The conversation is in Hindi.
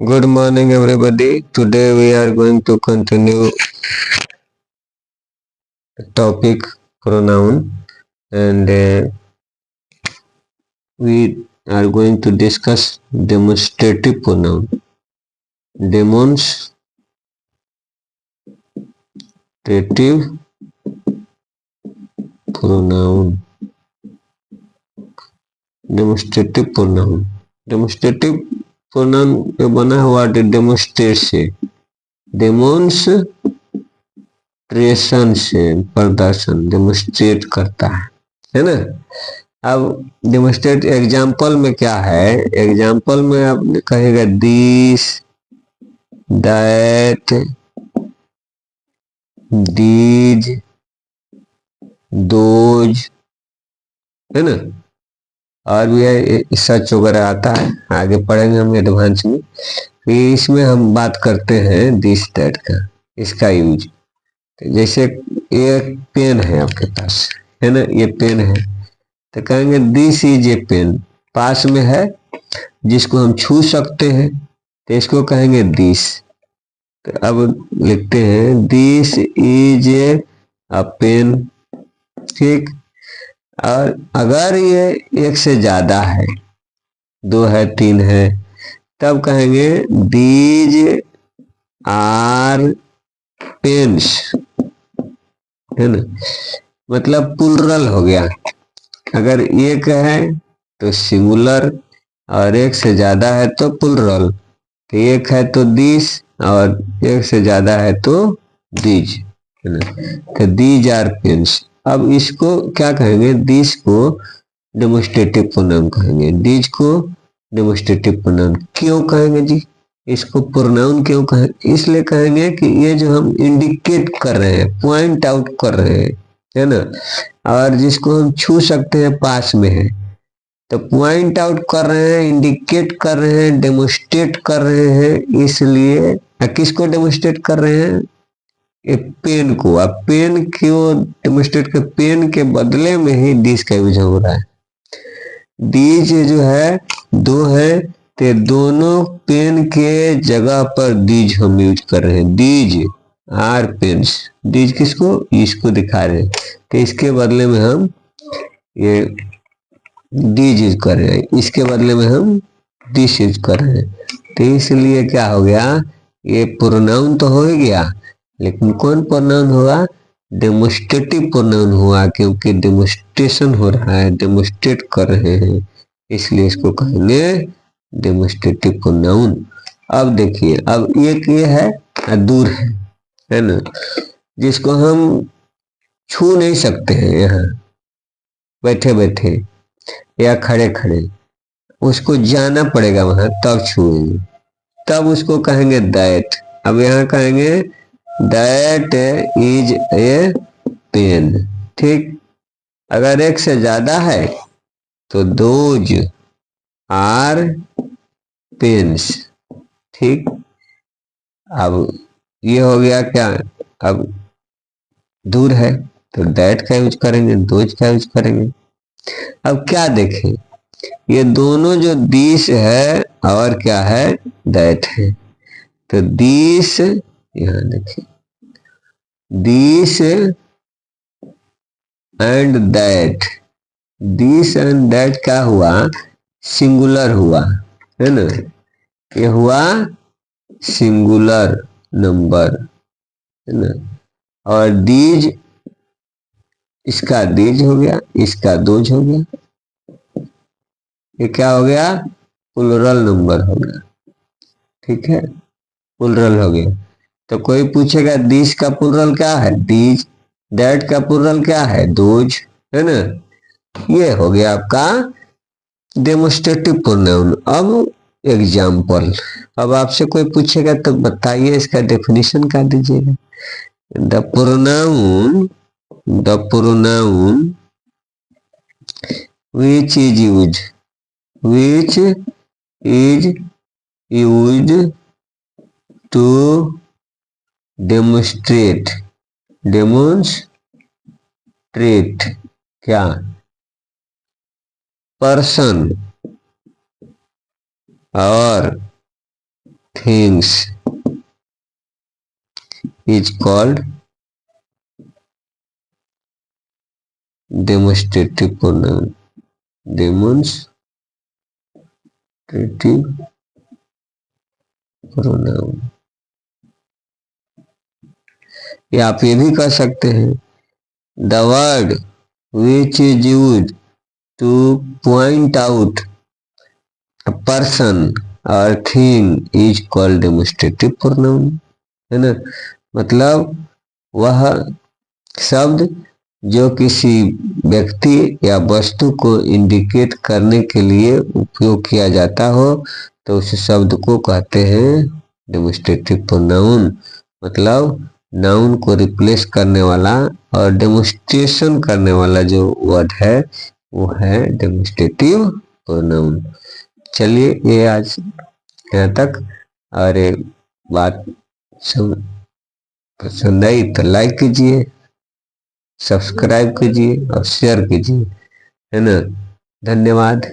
Good morning, everybody. Today we are going to continue the topic pronoun, and we are going to discuss demonstrative pronoun. Demonstrative pronoun. Demonstrative pronoun. Demonstrative pronoun पे बना हुआ डेमोस्ट्रेट से, डेमोन्स्ट्रेशन से प्रदर्शन, डेमोस्ट्रेट करता है ना। अब डेमोस्ट्रेट एग्जाम्पल में क्या है, एग्जाम्पल में आप कहेगा दिस, दैट, दीज, दोज, है ना। और भी सच वगैरह आता है, आगे पढ़ेंगे हम एडवांस में। फिर इसमें हम बात करते हैं दिस दैट का, इसका यूज। जैसे ये पेन है आपके पास, है ना, ये पेन है तो कहेंगे दिस इज ए पेन। पास में है जिसको हम छू सकते हैं तो इसको कहेंगे दिस। तो अब लिखते हैं दिस इज ए पेन, ठीक। और अगर ये एक से ज्यादा है, दो है, तीन है, तब कहेंगे दीज आर पेन्स, है ना। मतलब प्लुरल हो गया। अगर एक है तो सिंगुलर और एक से ज्यादा है तो प्लुरल। तो एक है तो दिस और एक से ज्यादा है तो दीज, है ना। तो दीज आर पेन्स। अब इसको क्या कहेंगे, दिस को डेमोस्ट्रेटिव प्रोनाउन कहेंगे, दीज को डेमोस्ट्रेटिव प्रोनाउन। क्यों कहेंगे जी इसको प्रोनाउन, क्यों कहें, इसलिए कहेंगे कि ये जो हम इंडिकेट कर रहे हैं, पॉइंट आउट कर रहे हैं, है ना। और जिसको हम छू सकते हैं पास में है, तो पॉइंट आउट कर रहे हैं, इंडिकेट कर रहे हैं, डेमोस्ट्रेट कर रहे हैं, इसलिए किसको डेमोस्ट्रेट कर रहे हैं, ये पेन को। अब पेन क्यों डेमोस्ट्रेट कर, पेन के बदले में ही दिस का यूज हो रहा है। दीज जो है दो है तो दोनों पेन के जगह पर दीज हम यूज कर रहे हैं, दीज आर पेन्स। दीज किसको, इसको दिखा रहे हैं, तो इसके बदले में हम ये दीज यूज कर रहे हैं, इसके बदले में हम दिस यूज कर रहे हैं। तो इसलिए क्या हो गया, ये प्रोनाउन तो हो ही गया, लेकिन कौन प्रोनाउन हुआ, डेमोस्ट्रेटिव प्रोनाउन हुआ, क्योंकि डेमोस्ट्रेशन हो रहा है, डेमोस्ट्रेट कर रहे हैं, इसलिए इसको कहेंगे डेमोस्ट्रेटिव प्रोनाउन। अब देखिए, अब एक ये है दूर है ना, जिसको हम छू नहीं सकते हैं, यहाँ बैठे बैठे या खड़े खड़े, उसको जाना पड़ेगा वहां तब छुएंगे, तब उसको कहेंगे दैट। अब यहाँ कहेंगे दैट इज ए पेन, ठीक। अगर एक से ज्यादा है तो दोज आर पेन्स, ठीक। अब ये हो गया क्या, अब दूर है तो दैट का यूज करेंगे, दोज का यूज करेंगे। अब क्या देखें, ये दोनों जो दिस है और क्या है, दैट है। तो दिस, यहाँ देखिए, this and that, this and that क्या हुआ, सिंगुलर हुआ, है ना। ये हुआ सिंगुलर नंबर, है ना। और दीज, इसका दीज हो गया, इसका दोज हो गया, ये क्या हो गया, प्लुरल नंबर हो गया, ठीक है, प्लुरल हो गया। तो कोई पूछेगा दिस का प्लुरल क्या है, दीज, दैट का प्लुरल क्या है, दोज, है ना। ये हो गया आपका डेमोस्ट्रेटिव प्रोनाउन। अब एग्जाम्पल, अब आपसे कोई पूछेगा तो बताइए, इसका डेफिनेशन क्या दीजिएगा। The pronoun, the pronoun which is used, which is used to demonstrate, demonstrate क्या, पर्सन और things is called demonstrative pronoun. Demonstrative pronoun. या आप ये भी कह सकते हैं the word which is used to point out a person और thing is called demonstrative pronoun, है ना। मतलब वह शब्द जो किसी व्यक्ति या वस्तु को इंडिकेट करने के लिए उपयोग किया जाता हो तो उस शब्द को कहते हैं डेमोस्ट्रेटिव प्रोनाउन। मतलब नाउन को रिप्लेस करने वाला और डेमोस्ट्रेशन करने वाला जो वर्ड है वो है डेमोस्ट्रेटिव प्रोनाउन। चलिए ये आज यहाँ तक, और ये बात पसंद आई तो लाइक कीजिए, सब्सक्राइब कीजिए और शेयर कीजिए, है ना। धन्यवाद।